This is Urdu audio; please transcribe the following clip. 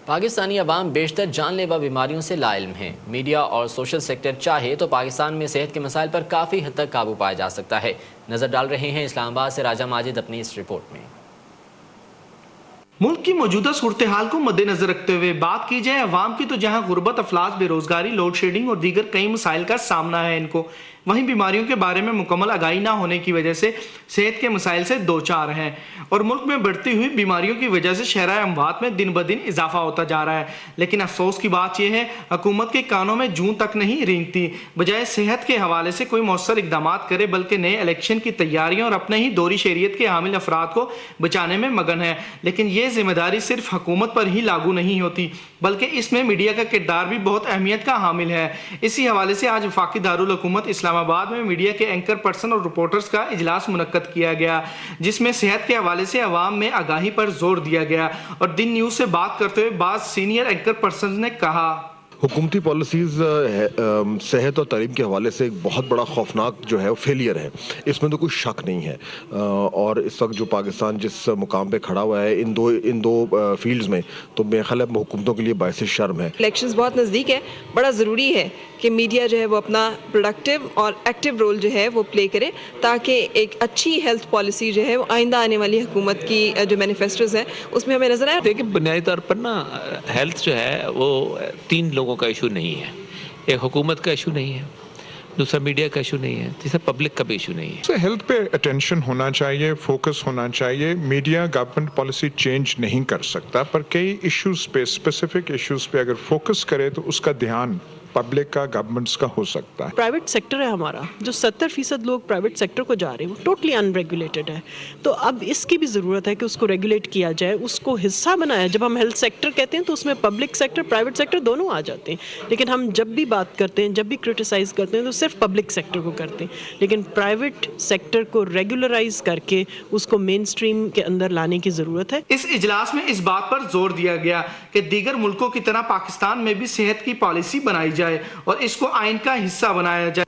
پاکستانی عوام بیشتر جان لیوا بیماریوں سے لا علم ہیں۔ میڈیا اور سوشل سیکٹر چاہے تو پاکستان میں صحت کے مسائل پر کافی حد تک قابو پایا جا سکتا ہے۔ نظر ڈال رہے ہیں اسلام آباد سے راجہ ماجد اپنی اس رپورٹ میں۔ ملک کی موجودہ صورتحال کو مد نظر رکھتے ہوئے بات کی جائے عوام کی، تو جہاں غربت، افلاس، بے روزگاری، لوڈ شیڈنگ اور دیگر کئی مسائل کا سامنا ہے ان کو، وہیں بیماریوں کے بارے میں مکمل آگاہی نہ ہونے کی وجہ سے صحت کے مسائل سے دوچار ہیں، اور ملک میں بڑھتی ہوئی بیماریوں کی وجہ سے شرح اموات میں دن بدن اضافہ ہوتا جا رہا ہے۔ لیکن افسوس کی بات یہ ہے حکومت کے کانوں میں جون تک نہیں رینگتی، بجائے صحت کے حوالے سے کوئی مؤثر اقدامات کرے بلکہ نئے الیکشن کی تیاریاں اور اپنے ہی دوری شہریت کے حامل افراد کو بچانے میں مگن ہے۔ لیکن یہ ذمہ داری صرف حکومت پر ہی لاگو نہیں ہوتی، بلکہ اس میں میڈیا کا کردار بھی بہت اہمیت کا حامل ہے۔ اسی حوالے سے آج وفاقی دارالحکومت اسلام آباد میں میڈیا کے اینکر پرسن اور رپورٹرز کا اجلاس منعقد کیا گیا، جس میں صحت کے حوالے سے عوام میں آگاہی پر زور دیا گیا، اور دن نیوز سے بات کرتے ہوئے بعض سینئر اینکر پرسنز نے کہا حکومتی پالیسیز صحت اور تعلیم کے حوالے سے ایک بہت بڑا خوفناک جو ہے وہ فیلئر ہے، اس میں تو کوئی شک نہیں ہے، اور اس وقت جو پاکستان جس مقام پہ کھڑا ہوا ہے ان دو فیلڈز میں، تو میرے خیال ہے حکومتوں کے لیے باعث شرم ہے۔ الیکشنز بہت نزدیک ہے، بڑا ضروری ہے کہ میڈیا جو ہے وہ اپنا پروڈکٹیو اور ایکٹیو رول جو ہے وہ پلے کرے، تاکہ ایک اچھی ہیلتھ پالیسی جو ہے وہ آئندہ آنے والی حکومت کی جو مینیفیسٹوز ہیں اس میں ہمیں نظر آئے۔ دیکھیں بنیادی طور پر نا ہیلتھ جو ہے وہ تین لوگوں کا ایشو نہیں ہے، ایک حکومت کا ایشو نہیں ہے، دوسرا میڈیا کا ایشو نہیں ہے، تیسرا پبلک کا بھی ایشو نہیں ہے۔ ہیلتھ پہ اٹینشن ہونا چاہیے، فوکس ہونا چاہیے۔ میڈیا گورنمنٹ پالیسی چینج نہیں کر سکتا، پر کئی ایشوز پہ، اسپیسیفک ایشوز پہ اگر فوکس کرے تو اس کا دھیان پبلک کا، گورنمنٹس کا ہو سکتا ہے۔ پرائیویٹ سیکٹر ہے ہمارا، جو 70% لوگ پرائیویٹ سیکٹر کو جا رہے ہیں وہ ٹوٹلی ان ریگولیٹڈ ہے، تو اب اس کی بھی ضرورت ہے کہ اس کو ریگولیٹ کیا جائے، اس کو حصہ بنایا۔ جب ہم ہیلتھ سیکٹر کہتے ہیں تو اس میں پبلک سیکٹر، پرائیویٹ سیکٹر دونوں آ جاتے ہیں، لیکن ہم جب بھی بات کرتے ہیں، جب بھی کرٹیسائز کرتے ہیں تو صرف پبلک سیکٹر کو کرتے ہیں، لیکن پرائیویٹ سیکٹر کو ریگولرائز کر کے اس کو مین سٹریم کے اندر لانے کی ضرورت ہے۔ اس اجلاس میں اس بات پر زور دیا گیا کہ دیگر ملکوں کی طرح پاکستان میں بھی صحت کی پالیسی بنائی جائے اور اس کو آئین کا حصہ بنایا جائے۔